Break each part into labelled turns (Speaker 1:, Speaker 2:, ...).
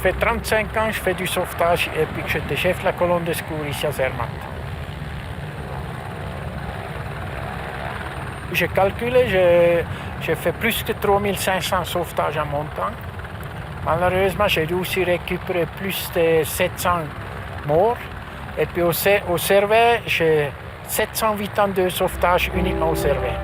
Speaker 1: fait 35 ans que je fais du sauvetage et puis que j'étais chef de la colonne de secours ici à Zermatt. J'ai calculé, j'ai fait plus que 3500 sauvetages en montagne. Malheureusement, j'ai dû aussi récupérer plus de 700 morts. Et puis au Cervais, j'ai 782 sauvetages uniquement au Cervais.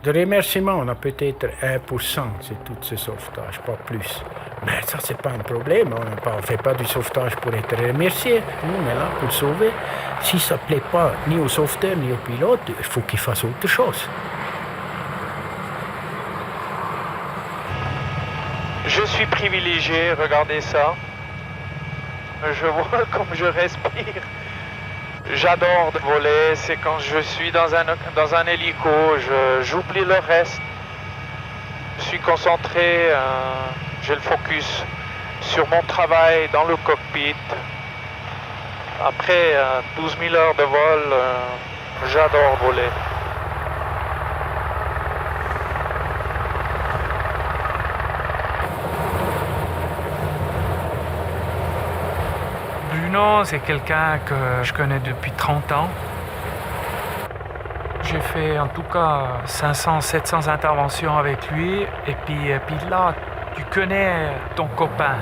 Speaker 1: De remerciements, on a peut-être 1%, c'est tout ce sauvetage, pas plus. Mais ça, c'est pas un problème, on ne fait pas du sauvetage pour être remercié. Nous, on est là pour sauver. Si ça ne plaît pas ni au sauveteur ni au pilote, il faut qu'il fasse autre chose.
Speaker 2: Je suis privilégié, regardez ça. Je vois comme je respire. J'adore voler, c'est quand je suis dans un hélico, j'oublie le reste. Je suis concentré, j'ai le focus sur mon travail dans le cockpit. Après 12 000 heures de vol, j'adore voler.
Speaker 3: Bruno, c'est quelqu'un que je connais depuis 30 ans. J'ai fait en tout cas 500-700 interventions avec lui. Et puis là, tu connais ton copain.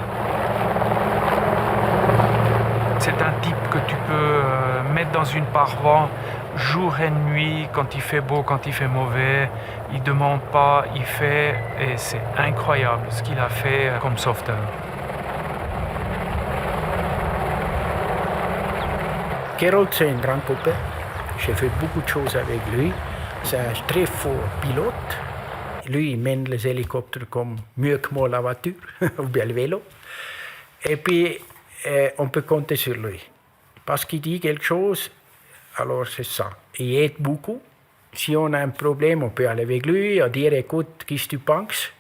Speaker 3: C'est un type que tu peux mettre dans une paroi jour et nuit, quand il fait beau, quand il fait mauvais. Il ne demande pas, il fait. Et c'est incroyable ce qu'il a fait comme sauveteur.
Speaker 1: Gerold, c'est un grand copain. J'ai fait beaucoup de choses avec lui. C'est un très fort pilote. Lui, il mène les hélicoptères comme mieux que moi la voiture ou bien le vélo. Et puis, on peut compter sur lui. Parce qu'il dit quelque chose, alors c'est ça. Il aide beaucoup. Si on a un problème, on peut aller avec lui et dire, écoute, qu'est-ce que tu penses?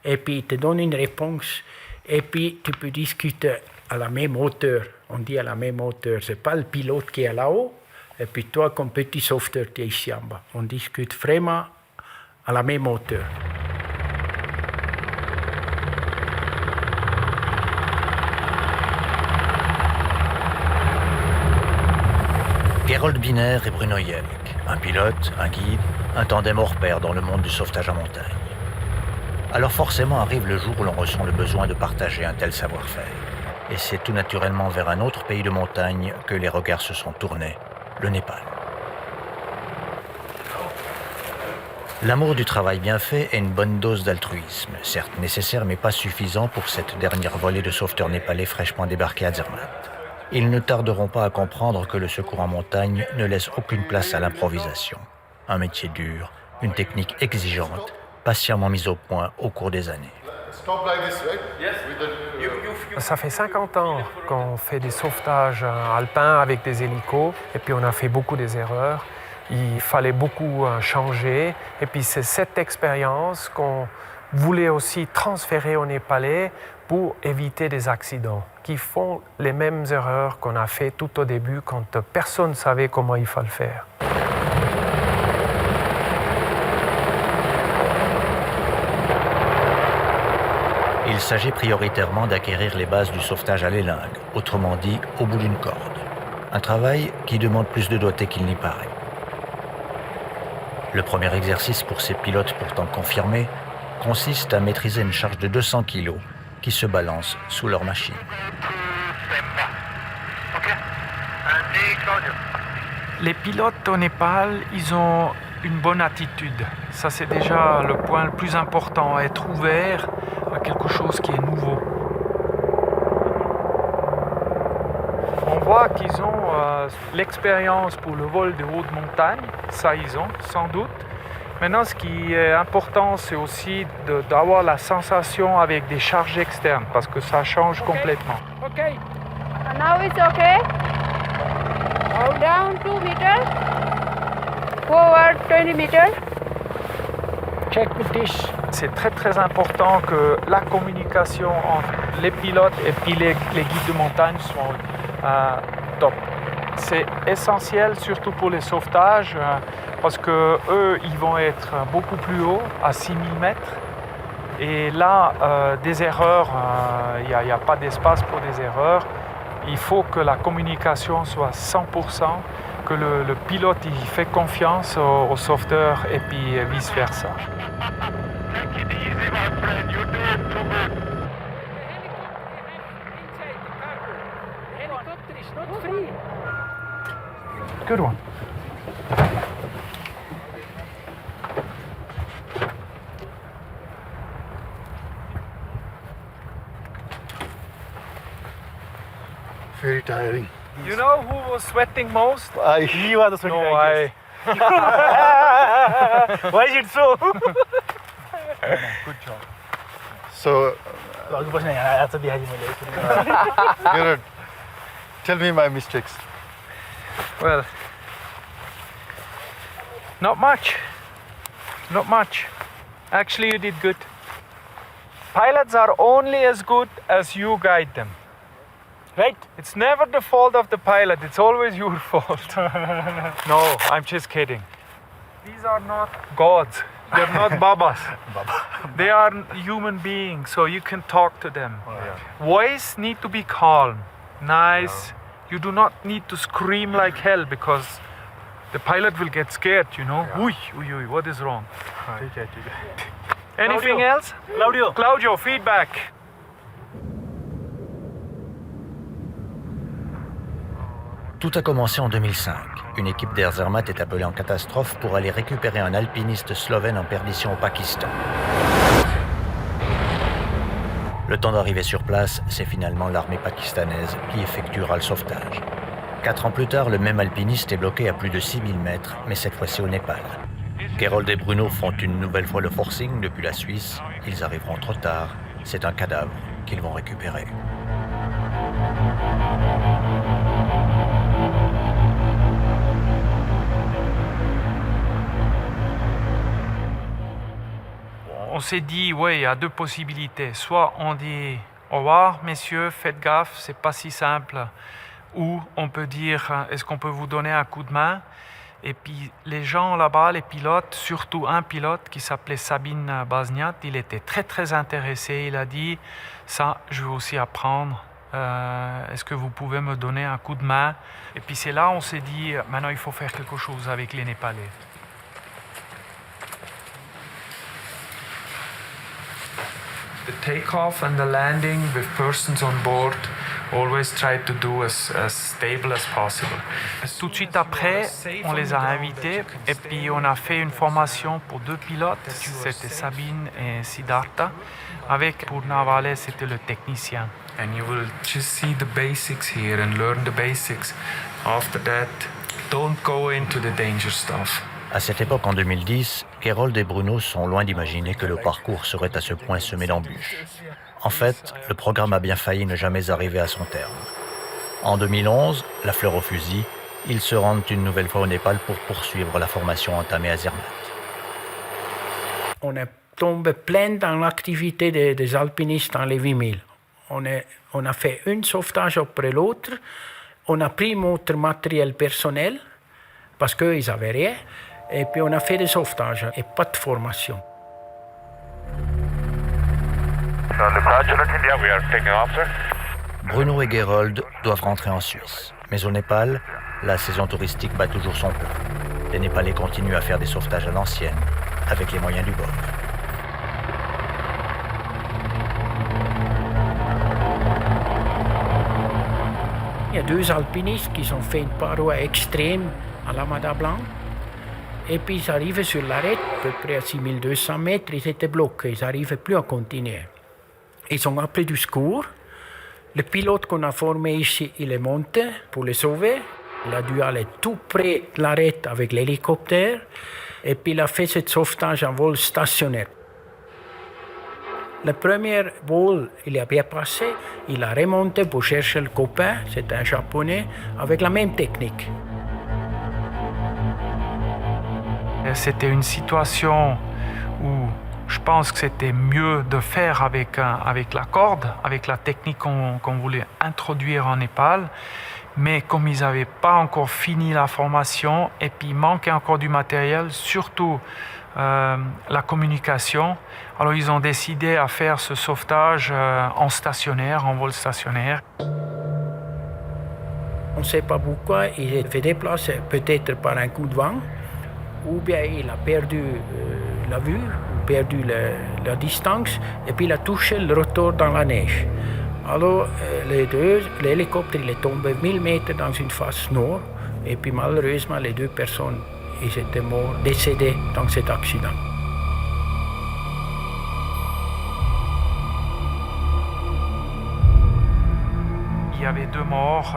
Speaker 1: Et puis, il te donne une réponse. Et puis, tu peux discuter à la même hauteur. On dit à la même hauteur. Ce n'est pas le pilote qui est là-haut, et puis toi, comme petit sauveteur, tu es ici en bas. On discute vraiment à la même hauteur.
Speaker 4: Gerold Biner et Bruno Jelk, un pilote, un guide, un tandem hors pair dans le monde du sauvetage en montagne. Alors forcément arrive le jour où l'on ressent le besoin de partager un tel savoir-faire. Et c'est tout naturellement vers un autre pays de montagne que les regards se sont tournés, le Népal. L'amour du travail bien fait est une bonne dose d'altruisme, certes nécessaire mais pas suffisant pour cette dernière volée de sauveteurs népalais fraîchement débarqués à Zermatt. Ils ne tarderont pas à comprendre que le secours en montagne ne laisse aucune place à l'improvisation. Un métier dur, une technique exigeante, patiemment mise au point au cours des années.
Speaker 3: Ça fait 50 ans qu'on fait des sauvetages alpins avec des hélicos et puis on a fait beaucoup des erreurs. Il fallait beaucoup changer et puis c'est cette expérience qu'on voulait aussi transférer aux Népalais pour éviter des accidents qui font les mêmes erreurs qu'on a fait tout au début quand personne ne savait comment il fallait faire.
Speaker 4: Il s'agit prioritairement d'acquérir les bases du sauvetage à l'élingue, autrement dit au bout d'une corde. Un travail qui demande plus de doigté qu'il n'y paraît. Le premier exercice pour ces pilotes pourtant confirmés consiste à maîtriser une charge de 200 kg qui se balance sous leur machine.
Speaker 3: Les pilotes au Népal, ils ont une bonne attitude. Ça, c'est déjà le point le plus important, être ouvert à quelque chose qui est nouveau. On voit qu'ils ont l'expérience pour le vol de haute montagne, ça ils ont, sans doute. Maintenant, ce qui est important, c'est aussi d'avoir la sensation avec des charges externes, parce que ça change complètement.
Speaker 1: OK.
Speaker 5: And now it's okay. Down 2 meters. Forward 20 meters.
Speaker 1: Check with this.
Speaker 3: C'est très très important que la communication entre les pilotes et puis les guides de montagne soit top. C'est essentiel surtout pour les sauvetages parce que eux ils vont être beaucoup plus haut à 6000 mètres et là des erreurs, il n'y a pas d'espace pour des erreurs. Il faut que la communication soit 100%, que le pilote il fait confiance au sauveteur et puis vice versa. Good one.
Speaker 6: Very tiring.
Speaker 3: You know who was sweating most?
Speaker 6: You are the sweating
Speaker 3: No,
Speaker 6: guy. Why is it so?
Speaker 3: Good job.
Speaker 6: So, tell me my mistakes.
Speaker 3: Well, not much. Not much. Actually, you did good. Pilots are only as good as you guide them. Right? It's never the fault of the pilot, it's always your fault. No, I'm just kidding. These are not gods. They're not babas. They are human beings, so you can talk to them. Voice need to be calm, nice. You do not need to scream like hell because the pilot will get scared, you know. Uy, what is wrong? Anything else? Claudio, feedback.
Speaker 4: Tout a commencé en 2005. Une équipe d'Air Zermatt est appelée en catastrophe pour aller récupérer un alpiniste slovène en perdition au Pakistan. Le temps d'arriver sur place, c'est finalement l'armée pakistanaise qui effectuera le sauvetage. 4 ans plus tard, le même alpiniste est bloqué à plus de 6000 mètres, mais cette fois-ci au Népal. Gerold et Bruno font une nouvelle fois le forcing depuis la Suisse. Ils arriveront trop tard. C'est un cadavre qu'ils vont récupérer.
Speaker 3: On s'est dit, ouais, il y a 2 possibilités. Soit on dit, au revoir, messieurs, faites gaffe, c'est pas si simple. Ou on peut dire, est-ce qu'on peut vous donner un coup de main? Et puis les gens là-bas, les pilotes, surtout un pilote qui s'appelait Sabine Bazniat, il était très très intéressé. Il a dit, ça, je veux aussi apprendre. Est-ce que vous pouvez me donner un coup de main? Et puis c'est là on s'est dit, maintenant il faut faire quelque chose avec les Népalais. The takeoff and the landing with persons on board, always try to do as stable as possible. Tout de suite après, on les a invités et puis on a fait une formation pour 2 pilotes, c'était Sabine et Siddhartha. Avec pour Navale, c'était le technicien. And you will just see the basics here and learn the basics. After that, don't go into the danger stuff.
Speaker 4: À cette époque, en 2010, Gerold et Bruno sont loin d'imaginer que le parcours serait à ce point semé d'embûches. En fait, le programme a bien failli ne jamais arriver à son terme. En 2011, la fleur au fusil, ils se rendent une nouvelle fois au Népal pour poursuivre la formation entamée à Zermatt.
Speaker 1: On est tombé plein dans l'activité des alpinistes dans les 8000. On a fait un sauvetage après l'autre. On a pris notre matériel personnel parce qu'ils n'avaient rien. Et puis on a fait des sauvetages et pas de formation.
Speaker 4: Bruno et Gerold doivent rentrer en Suisse. Mais au Népal, la saison touristique bat toujours son plein. Les Népalais continuent à faire des sauvetages à l'ancienne, avec les moyens du bord.
Speaker 1: Il y a 2 alpinistes qui ont fait une paroi extrême à la Mada Blanc. Et puis ils arrivaient sur l'arête, à peu près à 6200 mètres, ils étaient bloqués, ils n'arrivaient plus à continuer. Ils ont appelé du secours. Le pilote qu'on a formé ici, il est monté pour les sauver. Il a dû aller tout près de l'arrêt avec l'hélicoptère et puis il a fait ce sauvetage en vol stationnaire. Le premier vol, il a bien passé. Il a remonté pour chercher le copain, c'était un Japonais, avec la même technique.
Speaker 3: C'était une situation où je pense que c'était mieux de faire avec la corde, avec la technique qu'on voulait introduire en Népal. Mais comme ils n'avaient pas encore fini la formation et puis il manquait encore du matériel, surtout la communication, alors ils ont décidé à faire ce sauvetage en stationnaire, en vol stationnaire.
Speaker 1: On ne sait pas pourquoi il s'est fait déplacer, peut-être par un coup de vent, ou bien il a perdu la vue, ou perdu la distance, et puis il a touché le rotor dans la neige. Alors, l'hélicoptère il est tombé 1000 mètres dans une face nord, et puis malheureusement, les 2 personnes ils étaient morts, décédés dans cet accident.
Speaker 3: Il y avait 2 morts,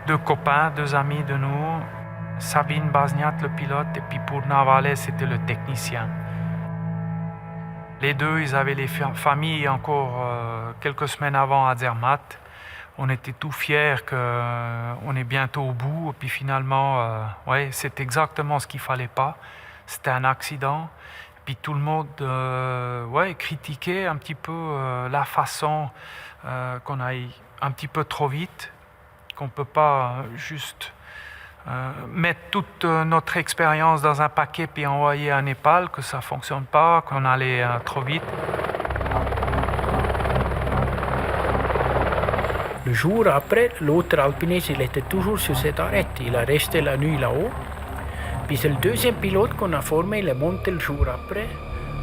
Speaker 3: 2 copains, 2 amis de nous, Sabine Bazniat, le pilote, et puis Purna Valle, c'était le technicien. Les 2, ils avaient les familles encore quelques semaines avant à Zermatt. On était tout fiers qu'on est bientôt au bout. Et puis finalement, c'est exactement ce qu'il ne fallait pas. C'était un accident. Puis tout le monde critiquait un petit peu la façon qu'on aille un petit peu trop vite, qu'on ne peut pas juste mettre toute notre expérience dans un paquet puis envoyer à Népal, que ça ne fonctionne pas, qu'on allait trop vite.
Speaker 1: Le jour après, l'autre alpiniste, il était toujours sur cette arête. Il a resté la nuit là-haut. Puis c'est le deuxième pilote qu'on a formé, il est monté le jour après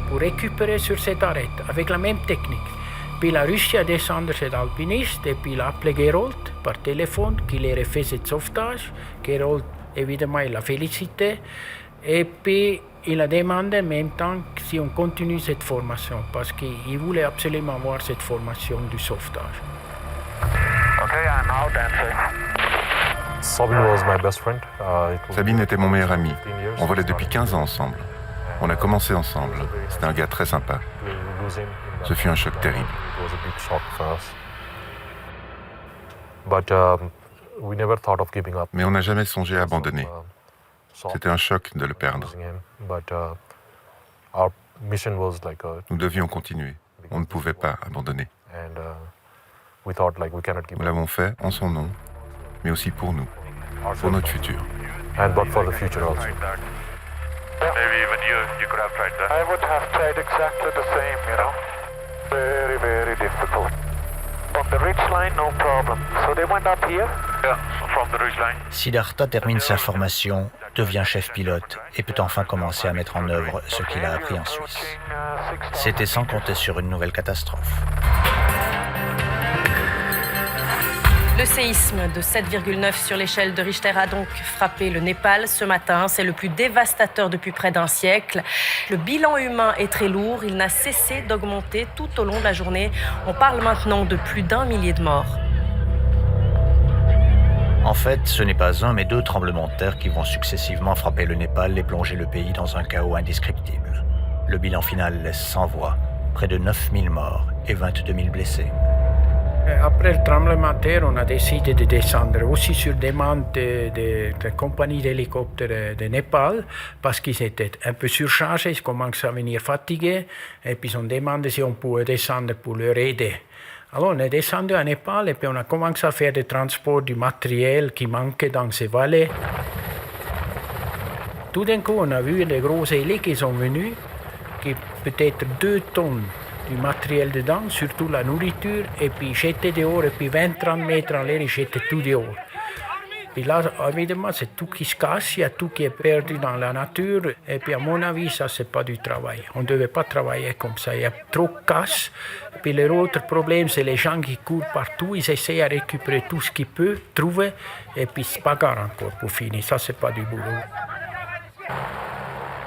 Speaker 1: pour récupérer sur cette arête avec la même technique. Puis il a réussi à descendre cet alpiniste et puis il a appelé Gerold par téléphone qu'il ait refait ce sauvetage. Gerold, évidemment, il l'a félicité. Et puis il a demandé en même temps si on continue cette formation parce qu'il voulait absolument voir cette formation du sauvetage.
Speaker 2: Okay, I'm out
Speaker 7: Sabine était mon meilleur ami. On volait depuis 15 ans ensemble. On a commencé ensemble. C'était un gars très sympa. Ce fut un choc terrible. Mais on n'a jamais songé à abandonner. C'était un choc de le perdre. Nous devions continuer. On ne pouvait pas abandonner. Nous l'avons fait en son nom, mais aussi pour nous, pour notre futur.
Speaker 2: Maybe even you could have tried that. I would have tried exactly the same, you know. Very, very difficult. From the ridgeline, no problem. So they went up here? Yeah, from the ridgeline.
Speaker 4: Siddhartha termine sa formation, devient chef pilote et peut enfin commencer à mettre en œuvre ce qu'il a appris en Suisse. C'était sans compter sur une nouvelle catastrophe.
Speaker 8: Le séisme de 7,9 sur l'échelle de Richter a donc frappé le Népal ce matin. C'est le plus dévastateur depuis près d'un siècle. Le bilan humain est très lourd. Il n'a cessé d'augmenter tout au long de la journée. On parle maintenant de plus d'1 millier de morts.
Speaker 4: En fait, ce n'est pas un, mais 2 tremblements de terre qui vont successivement frapper le Népal et plonger le pays dans un chaos indescriptible. Le bilan final laisse sans voix. Près de 9000 morts et 22 000 blessés.
Speaker 1: Après le tremblement de terre, on a décidé de descendre aussi sur demande de compagnie d'hélicoptères de Népal parce qu'ils étaient un peu surchargés, ils commençaient à venir fatigués et puis ils ont demandé si on pouvait descendre pour leur aider. Alors on est descendu à Népal et puis on a commencé à faire des transports du matériel qui manquait dans ces vallées. Tout d'un coup, on a vu les gros hélices qui sont venus, qui peut-être 2 tonnes du matériel dedans, surtout la nourriture, et puis jeter dehors, et puis 20-30 mètres en l'air, ils jetaient tout dehors. Et là, évidemment, c'est tout qui se casse, il y a tout qui est perdu dans la nature, et puis à mon avis, ça, c'est pas du travail. On ne devait pas travailler comme ça, il y a trop de casse. Et puis l'autre problème, c'est les gens qui courent partout, ils essayent de récupérer tout ce qu'ils peuvent trouver, et puis ils se bagarrent encore pour finir, ça, c'est pas du boulot.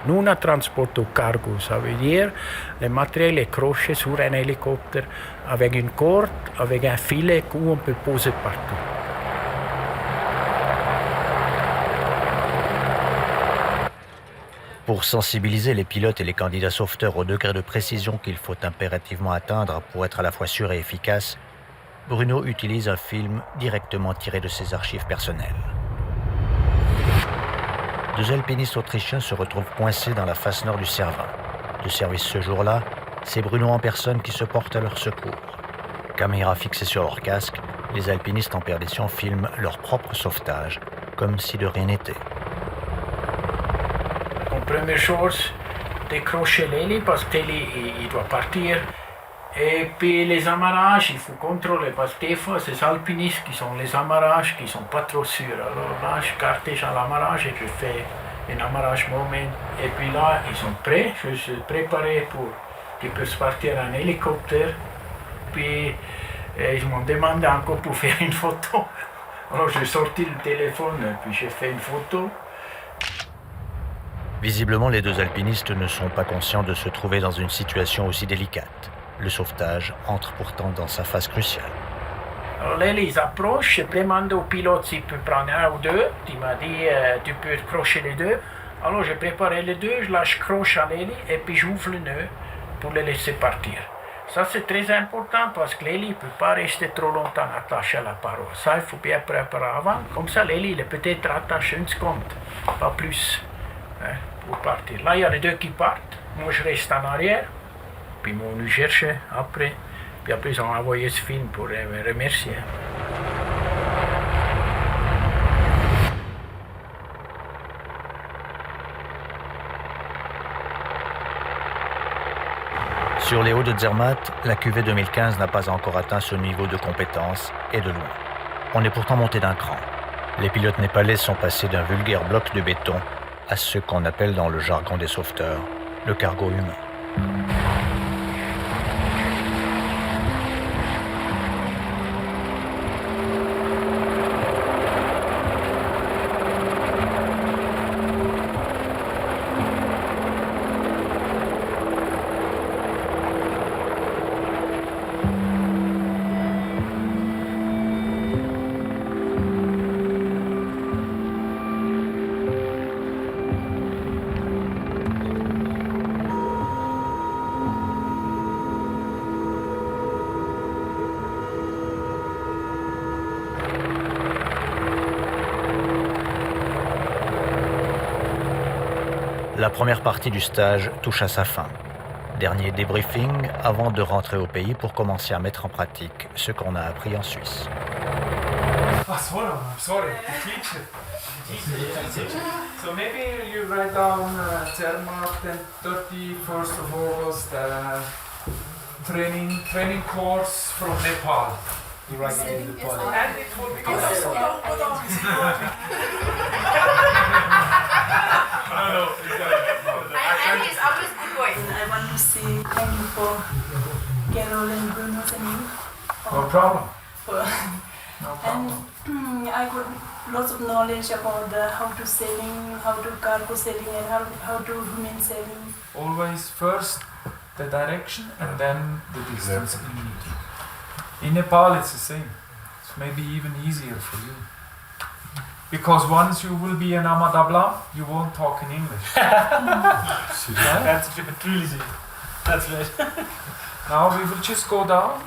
Speaker 1: Nous, on transporte au cargo, ça veut dire le matériel est croché sur un hélicoptère avec une corde, avec un filet où on peut poser partout.
Speaker 4: Pour sensibiliser les pilotes et les candidats sauveteurs au degré de précision qu'il faut impérativement atteindre pour être à la fois sûr et efficace, Bruno utilise un film directement tiré de ses archives personnelles. Deux alpinistes autrichiens se retrouvent coincés dans la face nord du Cervin. De service ce jour-là, c'est Bruno en personne qui se porte à leur secours. Caméra fixée sur leur casque, les alpinistes en perdition filment leur propre sauvetage, comme si de rien n'était.
Speaker 1: Première chose, décrocher l'hélice parce que il doit partir. Et puis les amarrages, il faut contrôler parce que des fois, c'est les alpinistes qui sont les amarrages qui ne sont pas trop sûrs. Alors là, je cartage à l'amarrage et je fais un amarrage moment. Et puis là, ils sont prêts, je suis préparé pour qu'ils puissent partir en hélicoptère. Puis ils m'ont demandé encore pour faire une photo. Alors j'ai sorti le téléphone et puis j'ai fait une photo.
Speaker 4: Visiblement, les deux alpinistes ne sont pas conscients de se trouver dans une situation aussi délicate. Le sauvetage entre pourtant dans sa phase cruciale.
Speaker 1: Alors l'hélice approche, je demande au pilote s'il peut prendre un ou deux. Il m'a dit tu peux crocher les deux. Alors j'ai préparé les deux, je lâche croche à l'hélice et puis j'ouvre le nœud pour les laisser partir. Ça c'est très important parce que l'hélice ne peut pas rester trop longtemps attaché à la paroi. Ça il faut bien préparer avant. Comme ça l'hélice est peut-être attaché une seconde, pas plus. Pour partir. Là, il y a les deux qui partent. Moi, je reste en arrière. Puis, ils m'ont venu chercher après. Puis après, ils ont envoyé ce film pour me remercier.
Speaker 4: Sur les hauts de Zermatt, la cuvée 2015 n'a pas encore atteint ce niveau de compétence, et de loin. On est pourtant monté d'un cran. Les pilotes népalais sont passés d'un vulgaire bloc de béton à ce qu'on appelle dans le jargon des sauveteurs le cargo humain. La première partie du stage touche à sa fin. Dernier débriefing avant de rentrer au pays pour commencer à mettre en pratique ce qu'on a appris en Suisse.
Speaker 9: Sorry, teacher. So maybe you write down Zermatt and 31st of August training course from Nepal. You write it in Nepal. And it will be No,
Speaker 10: and he's always good boy. I want to say thank you for Carol and Bruno's name.
Speaker 1: No problem.
Speaker 10: No problem. And I got lots of knowledge about how to sailing, how to cargo sailing, and how to human sailing.
Speaker 9: Always first the direction and then the distance in meters. In Nepal it's the same. It's maybe even easier for you. Because once you will be an Amadabla, you won't talk in English. That's true. That's right. Now we will just go down.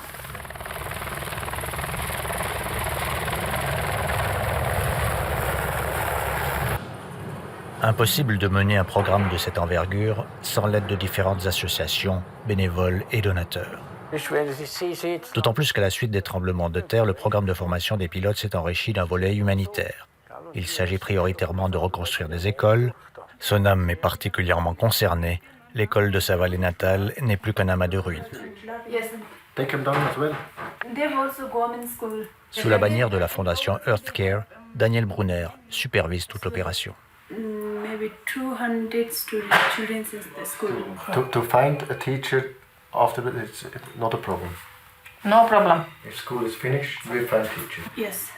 Speaker 4: Impossible de mener un programme de cette envergure sans l'aide de différentes associations, bénévoles et donateurs. D'autant plus qu'à la suite des tremblements de terre, le programme de formation des pilotes s'est enrichi d'un volet humanitaire. Il s'agit prioritairement de reconstruire des écoles. Sonam est particulièrement concerné. L'école de sa vallée natale n'est plus qu'un amas de ruines. Sous la bannière de la fondation Earthcare, Daniel Brunner supervise toute l'opération.
Speaker 10: Maybe 200 children in the school.
Speaker 6: To find a teacher after it's not a problem.
Speaker 10: No problem.
Speaker 6: If school is finished, we'll find teacher.
Speaker 10: Yes.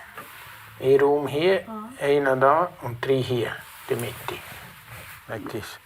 Speaker 1: A room here, een daar, and 3 here, the middle, like this.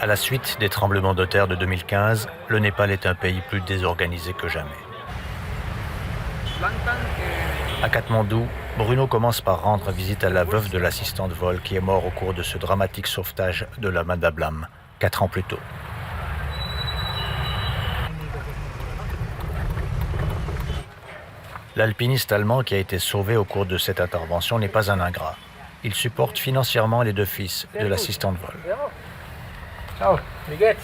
Speaker 4: À la suite des tremblements de terre de 2015, le Népal est un pays plus désorganisé que jamais. À Katmandou, Bruno commence par rendre visite à la veuve de l'assistant de vol qui est mort au cours de ce dramatique sauvetage de la Madablam, 4 ans plus tôt. L'alpiniste allemand qui a été sauvé au cours de cette intervention n'est pas un ingrat. Il supporte financièrement les 2 fils de l'assistant de vol.
Speaker 1: Ciao, wie geht's?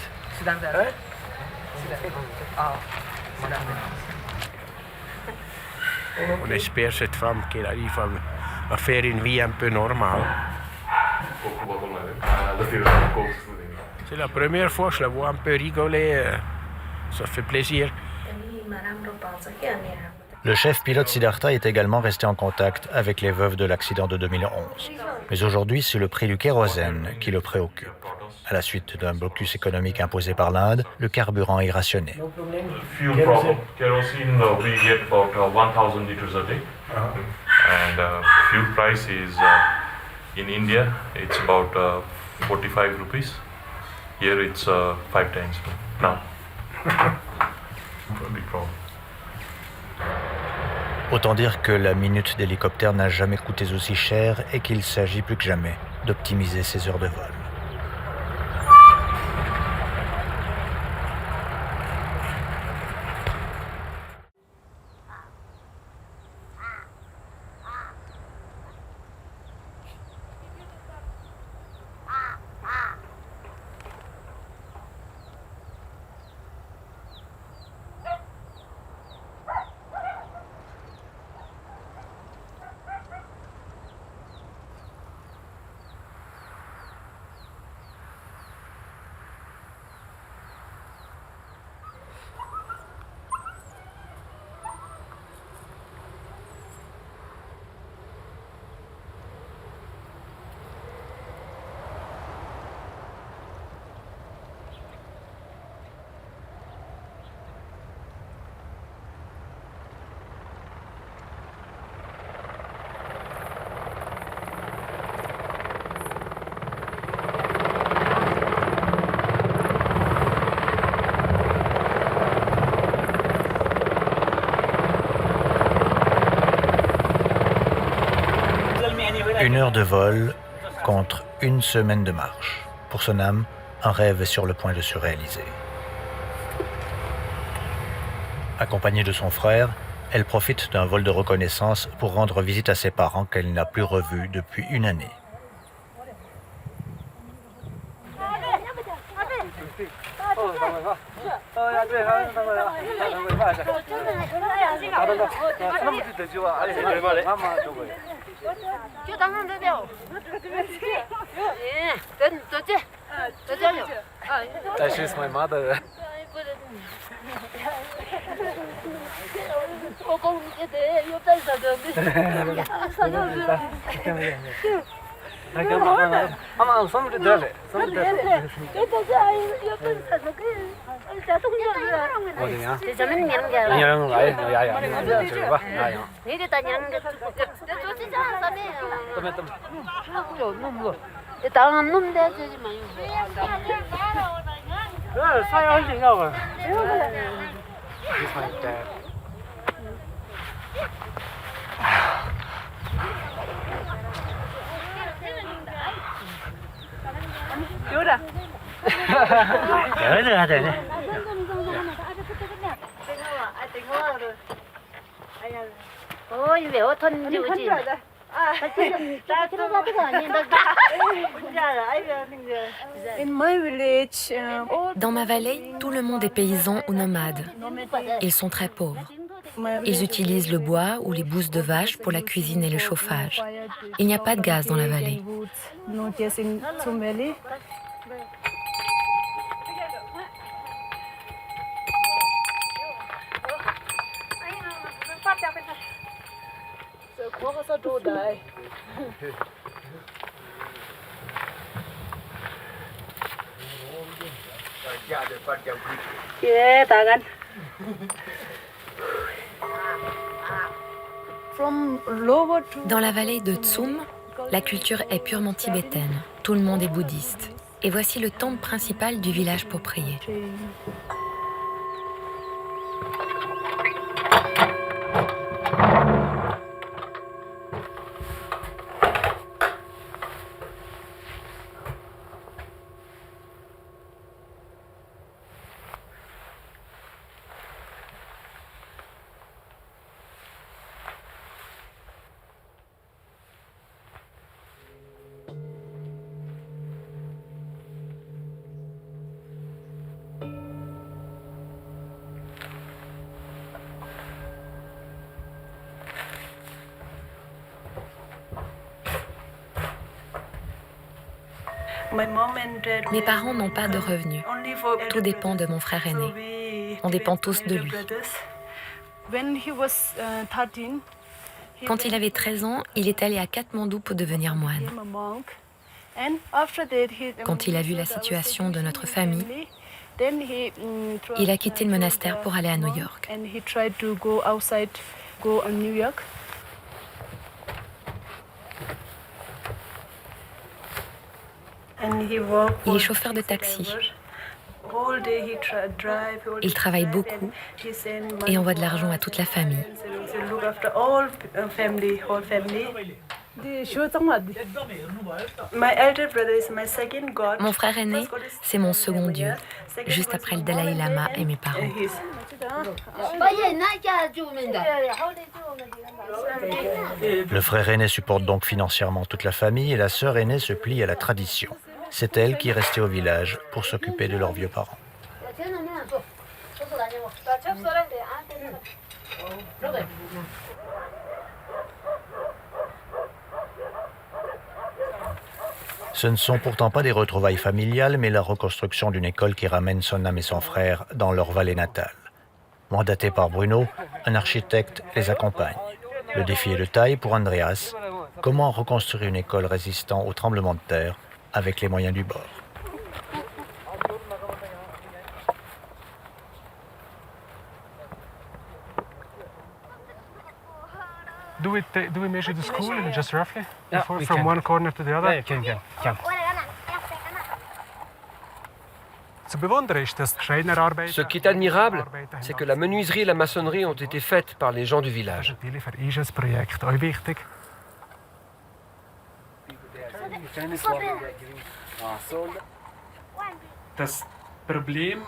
Speaker 1: On espère cette femme qu'elle arrive à faire une vie un peu normale. C'est la première fois que je la vois un peu rigoler. Ça fait plaisir.
Speaker 4: Le chef pilote Siddhartha est également resté en contact avec les veuves de l'accident de 2011. Mais aujourd'hui, c'est le prix du kérosène qui le préoccupe. À la suite d'un blocus économique imposé par l'Inde, le carburant est rationné.
Speaker 11: Fuel problem. Kerosene, we get about 1,000 liters a day. And fuel price is, in India, it's about 45 rupees. Here it's 5 times now. Big problem.
Speaker 4: Autant dire que la minute d'hélicoptère n'a jamais coûté aussi cher et qu'il s'agit plus que jamais d'optimiser ses heures de vol. Une heure de vol contre 1 semaine de marche. Pour Sonam, un rêve est sur le point de se réaliser. Accompagnée de son frère, elle profite d'un vol de reconnaissance pour rendre visite à ses parents qu'elle n'a plus revus depuis 1 année.
Speaker 12: She's my mother.
Speaker 8: Dans ma vallée, tout le monde est paysan ou nomade. Ils sont très pauvres. Ils utilisent le bois ou les bousses de vache pour la cuisine et le chauffage. Il n'y a pas de gaz dans la vallée. Dans la vallée de Tsum, la culture est purement tibétaine. Tout le monde est bouddhiste.
Speaker 13: Et voici le temple principal du village pour prier. Mes parents n'ont pas de revenus. Tout dépend de mon frère aîné. On dépend tous de lui. Quand il avait 13 ans, il est allé à Katmandou pour devenir moine. Quand il a vu la situation de notre famille, il a quitté le monastère pour aller à New York. Il est chauffeur de taxi. Il travaille beaucoup et envoie de l'argent à toute la famille. Mon frère aîné, c'est mon second Dieu, juste après le Dalai Lama et mes parents.
Speaker 4: Le frère aîné supporte donc financièrement toute la famille et la sœur aînée se plie à la tradition. C'est elle qui est restée au village pour s'occuper de leurs vieux parents. Ce ne sont pourtant pas des retrouvailles familiales, mais la reconstruction d'une école qui ramène son âme et son frère dans leur vallée natale. Mandaté par Bruno, un architecte les accompagne. Le défi est de taille pour Andreas. Comment reconstruire une école résistant au tremblement de terre avec les moyens du bord?
Speaker 3: Do we measure the school just roughly?
Speaker 12: Yeah,
Speaker 3: From
Speaker 12: we can.
Speaker 3: one corner to the other?
Speaker 12: Yeah, you can.
Speaker 14: Ce qui est admirable, c'est que la menuiserie et la maçonnerie ont été faites par les gens du village.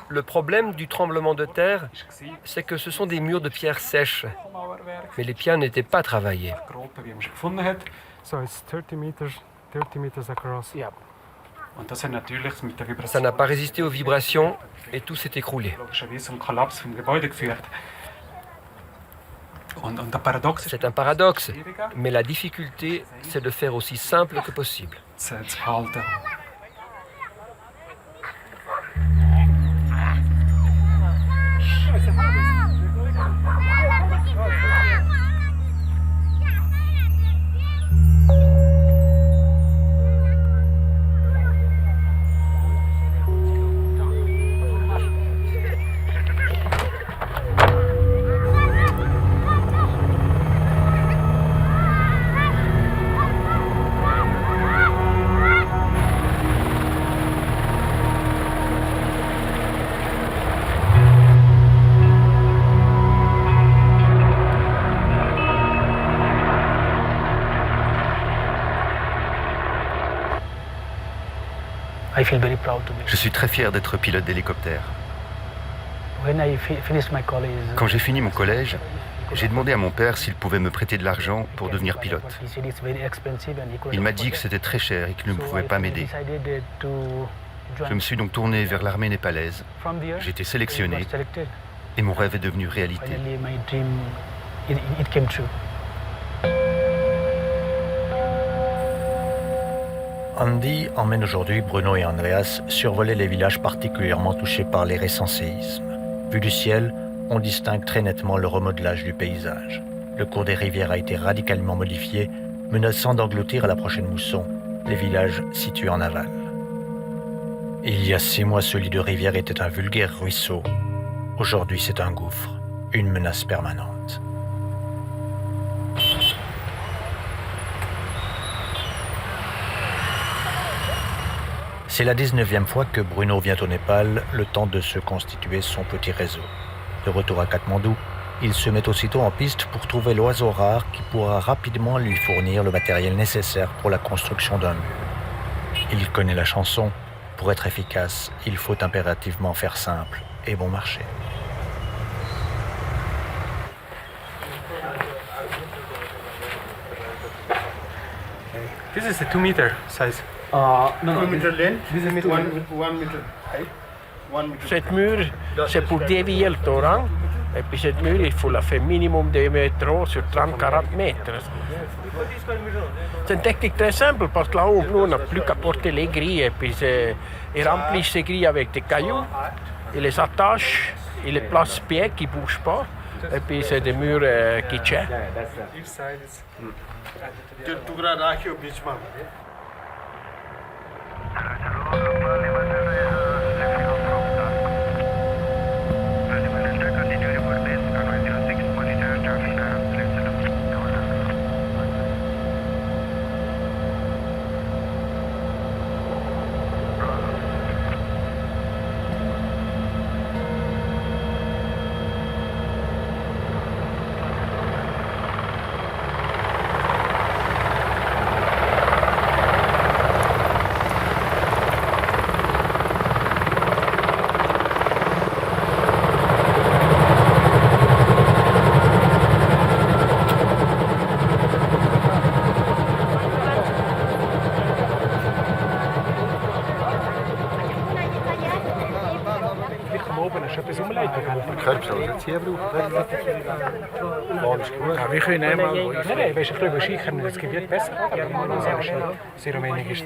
Speaker 14: Le problème du tremblement de terre, c'est que ce sont des murs de pierre sèche, mais les pierres n'étaient pas travaillées.
Speaker 3: So it's 30 meters across.
Speaker 14: Ça n'a pas résisté aux vibrations et tout s'est écroulé. C'est un paradoxe, mais la difficulté, c'est de faire aussi simple que possible.
Speaker 15: Je suis très fier d'être pilote d'hélicoptère. Quand j'ai fini mon collège, j'ai demandé à mon père s'il pouvait me prêter de l'argent pour devenir pilote. Il m'a dit que c'était très cher et qu'il ne pouvait pas m'aider. Je me suis donc tourné vers l'armée népalaise. J'ai été sélectionné et mon rêve est devenu réalité.
Speaker 4: Andy emmène aujourd'hui Bruno et Andreas survoler les villages particulièrement touchés par les récents séismes. Vu du ciel, on distingue très nettement le remodelage du paysage. Le cours des rivières a été radicalement modifié, menaçant d'engloutir à la prochaine mousson les villages situés en aval. Il y a 6 mois, ce lit de rivière était un vulgaire ruisseau. Aujourd'hui, c'est un gouffre, une menace permanente. C'est la 19e fois que Bruno vient au Népal, le temps de se constituer son petit réseau. De retour à Katmandou, il se met aussitôt en piste pour trouver l'oiseau rare qui pourra rapidement lui fournir le matériel nécessaire pour la construction d'un mur. Il connaît la chanson. Pour être efficace, il faut impérativement faire simple et bon marché.
Speaker 3: This is a 2 meter size.
Speaker 6: No, 2 meter length. This is 1 meter height. 1 meter.
Speaker 1: Cette mur, c'est pour dévier le torrent. Et puis cette mur, il faut la faire minimum 2 mètres haut sur 30-40 mètres. C'est une technique très simple parce que là-haut, nous, on n'a plus qu'à porter les grilles. Et puis ils remplissent ces grilles avec des cailloux, ils les attachent, ils les placent pieds qui ne bougent pas. Et puis c'est des murs qui tiennent.
Speaker 3: We kunnen helemaal... Nee, wees een schieten, het gebeurt best. Zeer menig is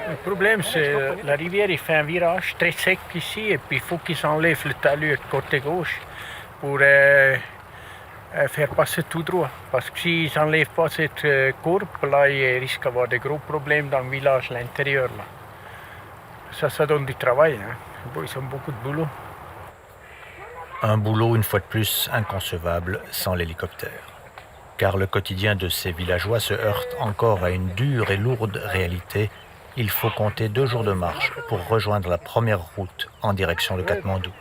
Speaker 1: Le problème, c'est la rivière, il fait un virage très sec ici, et puis il faut qu'ils enlèvent le talus côté gauche pour faire passer tout droit. Parce que s'ils n'enlèvent pas cette courbe, là, ils risquent d'avoir de gros problèmes dans le village, l'intérieur. Ça donne du travail. Hein. Bon, ils ont beaucoup de boulot.
Speaker 4: Un boulot, une fois de plus, inconcevable sans l'hélicoptère. Car le quotidien de ces villageois se heurte encore à une dure et lourde réalité. Il faut compter 2 jours de marche pour rejoindre la première route en direction de Katmandou.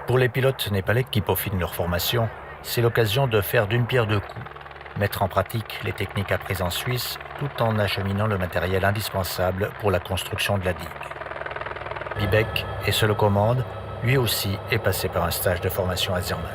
Speaker 4: Pour les pilotes népalais qui peaufinent leur formation, c'est l'occasion de faire d'une pierre deux coups, mettre en pratique les techniques apprises en Suisse tout en acheminant le matériel indispensable pour la construction de la digue. Bibek est seul aux commandes, lui aussi est passé par un stage de formation à Zermatt.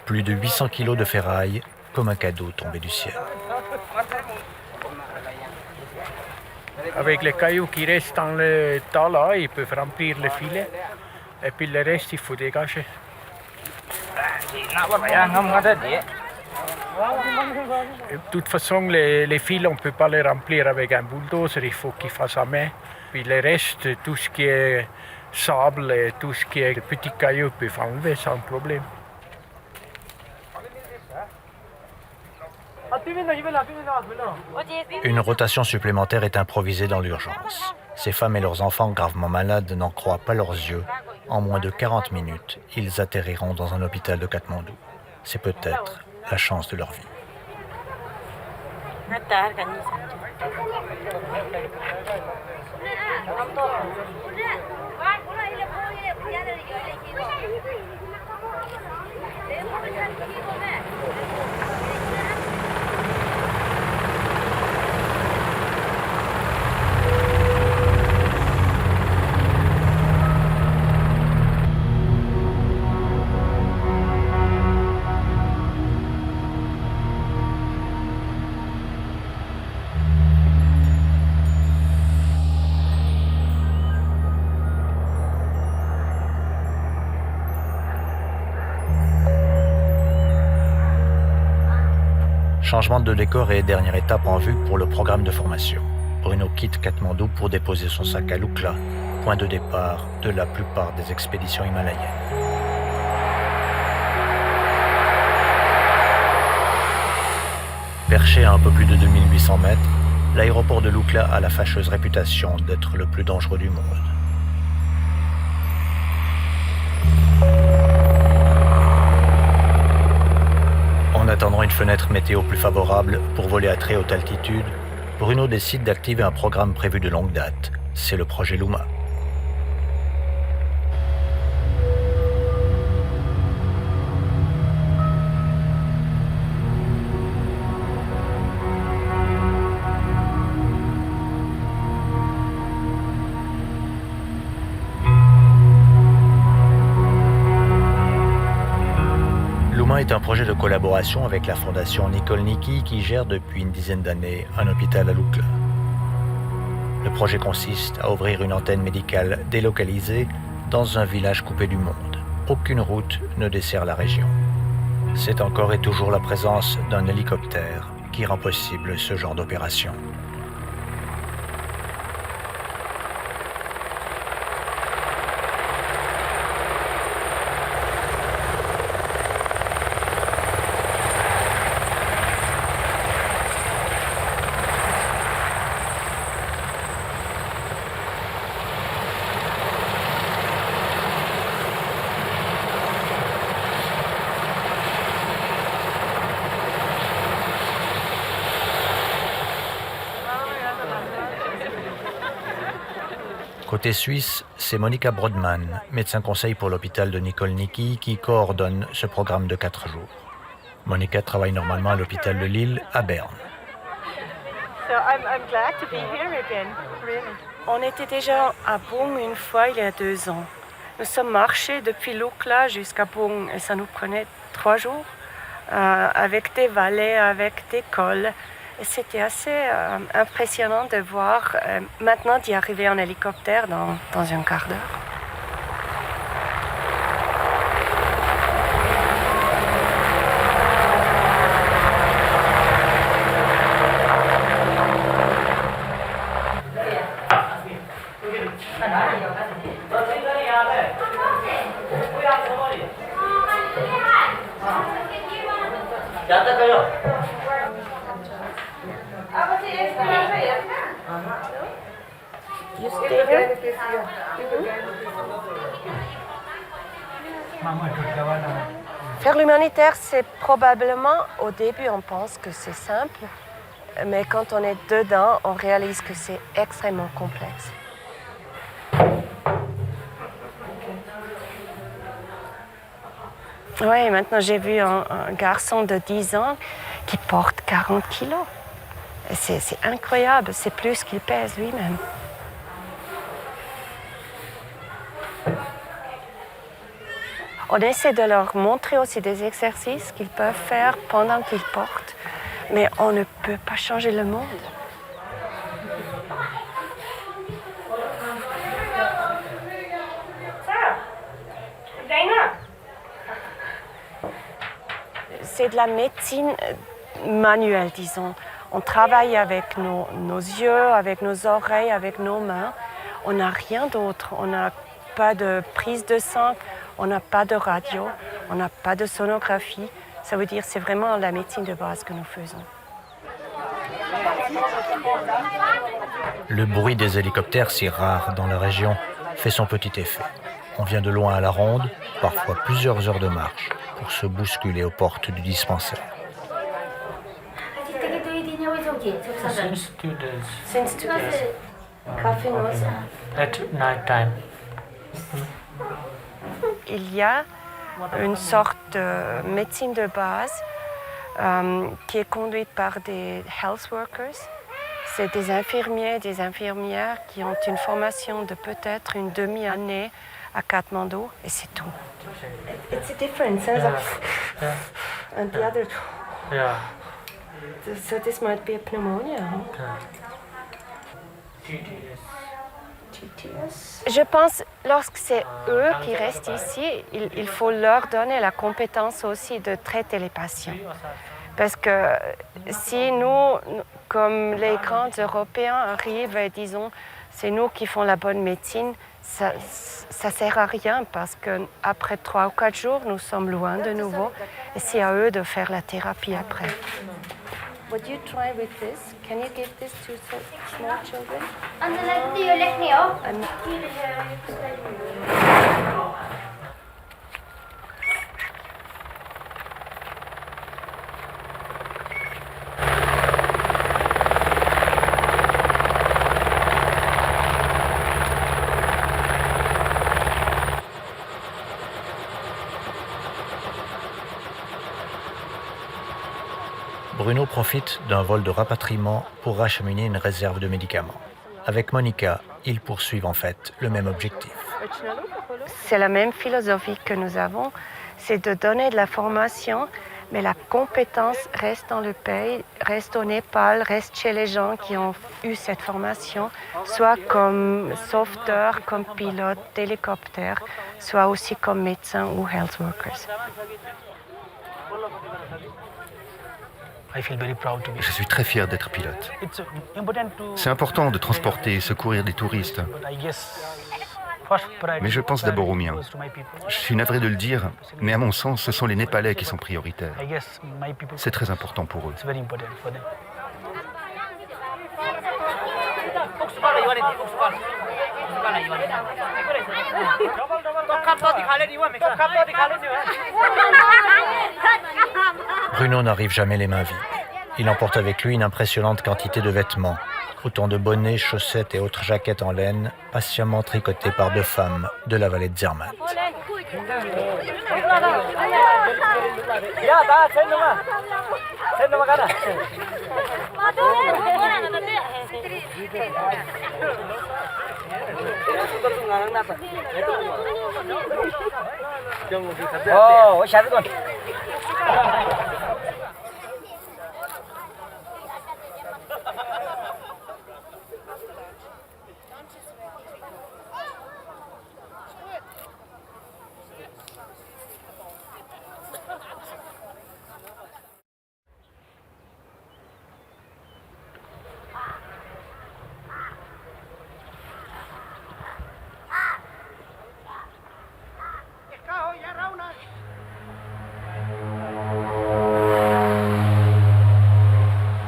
Speaker 4: Plus de 800 kilos de ferraille, comme un cadeau tombé du ciel.
Speaker 1: Avec les cailloux qui restent dans le tas là, ils peuvent remplir le filet. Et puis le reste, il faut dégager. Et de toute façon, les fils, on ne peut pas les remplir avec un bulldozer, il faut qu'ils fassent à main. Puis le reste, tout ce qui est sable et tout ce qui est petits cailloux, ils peuvent enlever sans problème.
Speaker 4: Une rotation supplémentaire est improvisée dans l'urgence. Ces femmes et leurs enfants gravement malades n'en croient pas leurs yeux. En moins de 40 minutes, ils atterriront dans un hôpital de Katmandou. C'est peut-être la chance de leur vie. Changement de décor et dernière étape en vue pour le programme de formation. Bruno quitte Katmandou pour déposer son sac à Lukla, point de départ de la plupart des expéditions himalayennes. Perché à un peu plus de 2800 mètres, l'aéroport de Lukla a la fâcheuse réputation d'être le plus dangereux du monde. En attendant une fenêtre météo plus favorable pour voler à très haute altitude, Bruno décide d'activer un programme prévu de longue date. C'est le projet Luma. Est un projet de collaboration avec la fondation Nicole Niki qui gère depuis une dizaine d'années un hôpital à Lukla. Le projet consiste à ouvrir une antenne médicale délocalisée dans un village coupé du monde. Aucune route ne dessert la région. C'est encore et toujours la présence d'un hélicoptère qui rend possible ce genre d'opération. Côté suisse, c'est Monica Brodmann, médecin conseil pour l'hôpital de Nicole Niki, qui coordonne ce programme de 4 jours. Monica travaille normalement à l'hôpital de Lille, à Berne.
Speaker 16: On était déjà à Bung une fois il y a 2 ans. Nous sommes marchés depuis Lukla jusqu'à Bung et ça nous prenait 3 jours avec des vallées, avec des cols. Et c'était assez impressionnant de voir maintenant d'y arriver en hélicoptère dans un quart d'heure. Faire l'humanitaire, c'est probablement, au début, on pense que c'est simple, mais quand on est dedans, on réalise que c'est extrêmement complexe. Oui, maintenant j'ai vu un garçon de 10 ans qui porte 40 kilos. C'est incroyable, c'est plus qu'il pèse lui-même. On essaie de leur montrer aussi des exercices qu'ils peuvent faire pendant qu'ils portent, mais on ne peut pas changer le monde. C'est de la médecine manuelle, disons. On travaille avec nos yeux, avec nos oreilles, avec nos mains. On n'a rien d'autre. On n'a pas de prise de sang, on n'a pas de radio, on n'a pas de sonographie. Ça veut dire que c'est vraiment la médecine de base que nous faisons.
Speaker 4: Le bruit des hélicoptères, si rare dans la région, fait son petit effet. On vient de loin à la ronde, parfois plusieurs heures de marche, pour se bousculer aux portes du dispensaire.
Speaker 17: Since 2 days.
Speaker 16: Since 2 days. Coughing also?
Speaker 17: At night time.
Speaker 16: Il y a une sorte de médecine de base qui est conduite par des health workers. C'est des infirmiers et des infirmières qui ont une formation de peut-être une demi-année à Katmandou et c'est tout. It's a difference. And the other.
Speaker 17: Yeah.
Speaker 16: So this might be a pneumonia. Je pense lorsque c'est eux qui restent ici, il faut leur donner la compétence aussi de traiter les patients. Parce que si nous, comme les grands Européens, arrivent et disons c'est nous qui font la bonne médecine, ça ne sert à rien parce qu'après 3 ou 4 jours, nous sommes loin de nouveau et c'est à eux de faire la thérapie après. Would you try with this? Can you give this to small children?
Speaker 4: Bruno profite d'un vol de rapatriement pour racheminer une réserve de médicaments. Avec Monica, ils poursuivent en fait le même objectif.
Speaker 16: C'est la même philosophie que nous avons, c'est de donner de la formation, mais la compétence reste dans le pays, reste au Népal, reste chez les gens qui ont eu cette formation, soit comme sauveteurs, comme pilotes d'hélicoptères, soit aussi comme médecins ou health workers.
Speaker 15: Je suis très fier d'être pilote. C'est important de transporter et secourir des touristes. Mais je pense d'abord aux miens. Je suis navré de le dire, mais à mon sens, ce sont les Népalais qui sont prioritaires. C'est très important pour eux.
Speaker 4: Bruno n'arrive jamais les mains vides. Il emporte avec lui une impressionnante quantité de vêtements, autant de bonnets, chaussettes et autres jaquettes en laine, patiemment tricotées par 2 femmes de la vallée de Zermatt.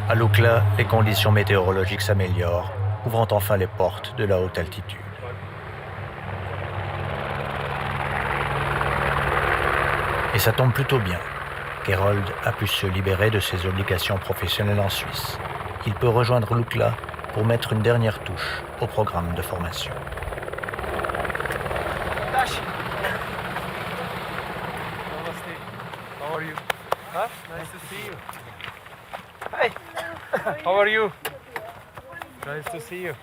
Speaker 4: À Lukla, les conditions météorologiques s'améliorent, ouvrant enfin les portes de la haute altitude. Et ça tombe plutôt bien. Gerold a pu se libérer de ses obligations professionnelles en Suisse. Il peut rejoindre Lukla pour mettre une dernière touche au programme de formation.
Speaker 3: How are you? Huh? Nice to see you. Hi. How are you? Nice to see you.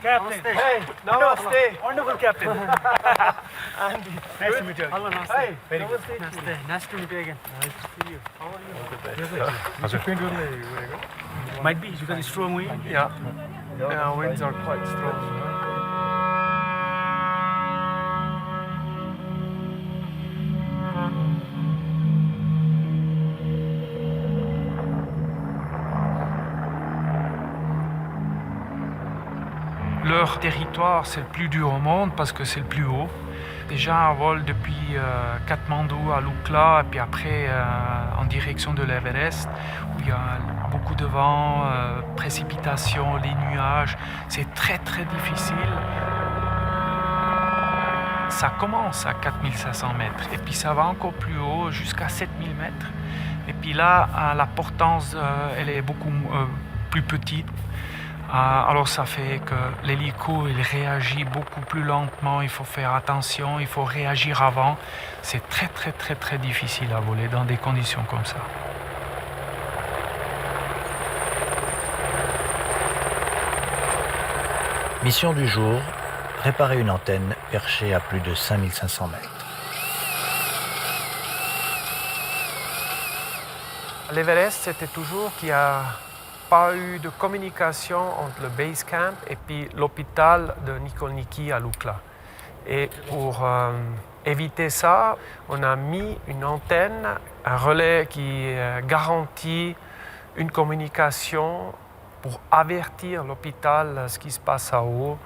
Speaker 6: Captain.
Speaker 3: Namaste. Hey, namaste.
Speaker 6: Wonderful captain.
Speaker 3: Andy.
Speaker 6: Nice to meet you.
Speaker 3: Hello, namaste.
Speaker 6: Hi. Very good.
Speaker 3: Namaste. Nice to meet you again. Nice to see you. How are you?
Speaker 6: Might be because it's strong wind.
Speaker 3: Yeah. Yeah, winds are quite strong. Leur territoire, c'est le plus dur au monde parce que c'est le plus haut. Déjà un vol depuis Katmandou à Lukla et puis après en direction de l'Everest où il y a beaucoup de vent, précipitations, les nuages. C'est très très difficile. Ça commence à 4500 mètres et puis ça va encore plus haut jusqu'à 7000 mètres. Et puis là, la portance, elle est beaucoup plus petite. Alors ça fait que l'hélico il réagit beaucoup plus lentement, il faut faire attention, il faut réagir avant. C'est très très très très difficile à voler dans des conditions comme ça.
Speaker 4: Mission du jour, réparer une antenne perchée à plus de 5500 mètres.
Speaker 3: L'Everest, c'était toujours qu'il n'y a pas eu de communication entre le base camp et puis l'hôpital de Nikolniki à Lukla. Et pour éviter ça, on a mis une antenne, un relais qui garantit une communication pour avertir l'hôpital ce qui se passe en haut,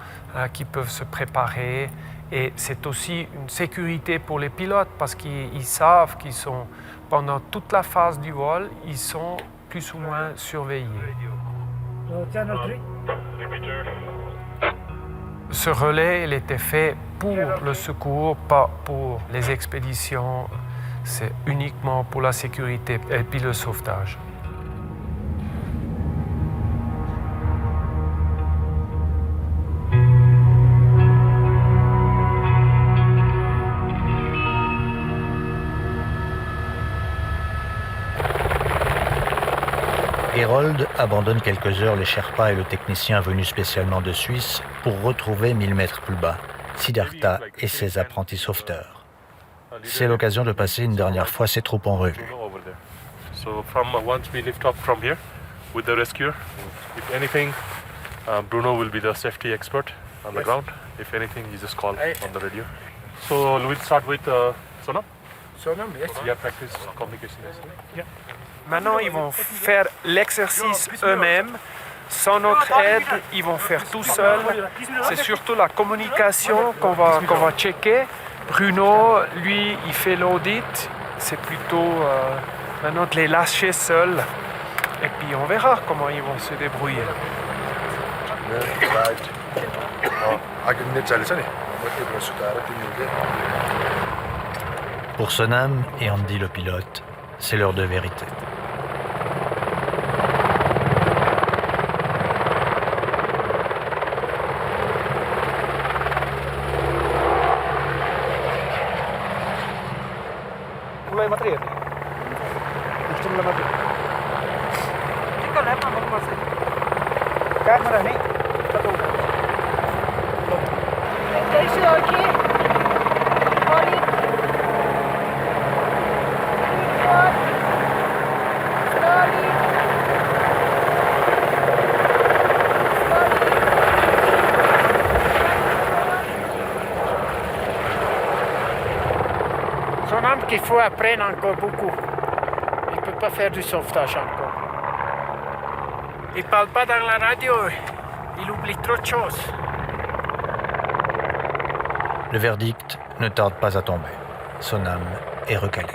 Speaker 3: qu'ils peuvent se préparer. Et c'est aussi une sécurité pour les pilotes parce qu'ils savent qu'ils sont, pendant toute la phase du vol, ils sont plus ou moins surveillés. Ce relais, il était fait pour le secours, pas pour les expéditions. C'est uniquement pour la sécurité et puis le sauvetage.
Speaker 4: Herold abandonne quelques heures les Sherpas et le technicien venu spécialement de Suisse pour retrouver 1000 mètres plus bas, Siddhartha et ses apprentis sauveteurs. C'est l'occasion de passer une dernière fois ses troupes en revue.
Speaker 11: So once we lift off from here with the rescuer, if anything, Bruno will be the safety expert on the ground. If anything, you just call on the radio. So we'll start with Sonam.
Speaker 1: Sonam, yes.
Speaker 11: You have practice communication yesterday?
Speaker 1: Yeah.
Speaker 3: Maintenant, ils vont faire l'exercice eux-mêmes. Sans notre aide, ils vont faire tout seuls. C'est surtout la communication qu'on va checker. Bruno, lui, il fait l'audit. C'est plutôt maintenant de les lâcher seuls. Et puis on verra comment ils vont se débrouiller.
Speaker 4: Pour Sonam et Andy le pilote, c'est l'heure de vérité.
Speaker 1: Sonam qu'il faut apprendre encore beaucoup. Il ne peut pas faire du sauvetage encore. Il ne parle pas dans la radio, il oublie trop de choses.
Speaker 4: Le verdict ne tarde pas à tomber. Sonam est recalé.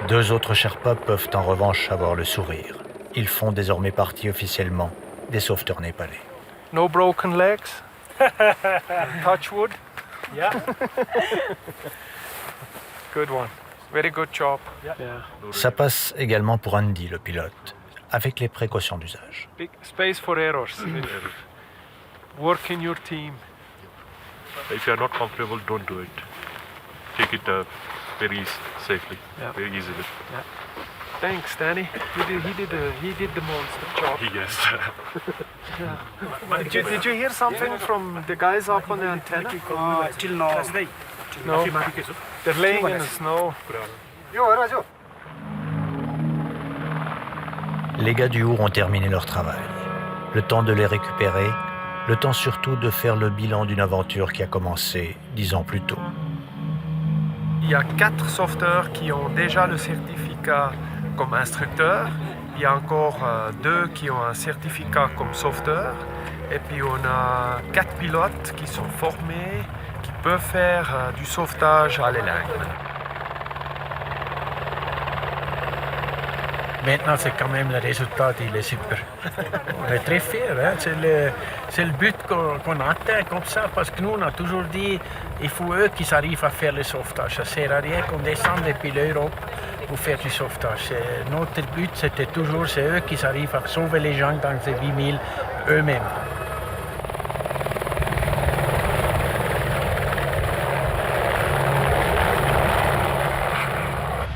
Speaker 4: 2 autres Sherpas peuvent en revanche avoir le sourire. Ils font désormais partie officiellement des sauveteurs népalais.
Speaker 3: No broken legs. Touch wood.
Speaker 1: Yeah.
Speaker 3: Good one. Very good job. Yeah.
Speaker 4: Ça passe également pour Andy, le pilote, avec les précautions d'usage.
Speaker 3: Big space for errors. Work in your team.
Speaker 11: If you are not comfortable, don't do it. Take it very safely, very easily.
Speaker 3: Yeah. Thanks, Danny. He did the monster job.
Speaker 11: Yes.
Speaker 3: Yeah. Did you hear something from the guys up on the antenna?
Speaker 6: Till now.
Speaker 3: No. They're laying in the snow.
Speaker 4: Les gars du Our ont terminé leur travail. Le temps de les récupérer, le temps surtout de faire le bilan d'une aventure qui a commencé 10 ans plus tôt.
Speaker 3: Il y a 4 sauveteurs qui ont déjà le certificat comme instructeur. Il y a encore 2 qui ont un certificat comme sauveteur. Et puis on a 4 pilotes qui sont formés, qui peuvent faire du sauvetage à l'élingue.
Speaker 1: Maintenant, c'est quand même le résultat, il est super. On est très fiers, hein? C'est le but qu'on atteint comme ça, parce que nous, on a toujours dit il faut eux qui arrivent à faire le sauvetage. Ça ne sert à rien qu'on descende depuis l'Europe pour faire du sauvetage. Notre but, c'était toujours, c'est eux qui arrivent à sauver les gens dans ces 8000 eux-mêmes.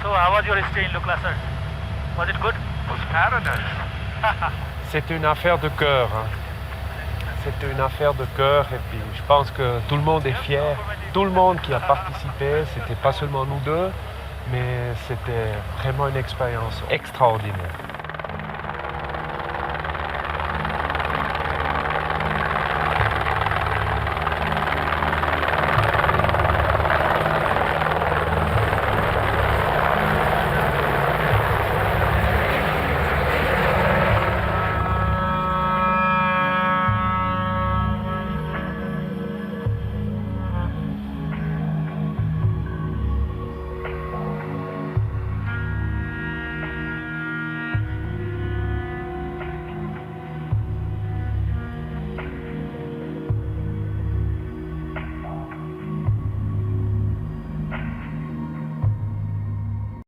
Speaker 18: How was your stay in Le Classeur? Was it good? It was paradise.
Speaker 3: C'est une affaire de cœur. Hein. C'est une affaire de cœur et puis je pense que tout le monde est fier. Tout le monde qui a participé, c'était pas seulement nous deux, mais c'était vraiment une expérience extraordinaire.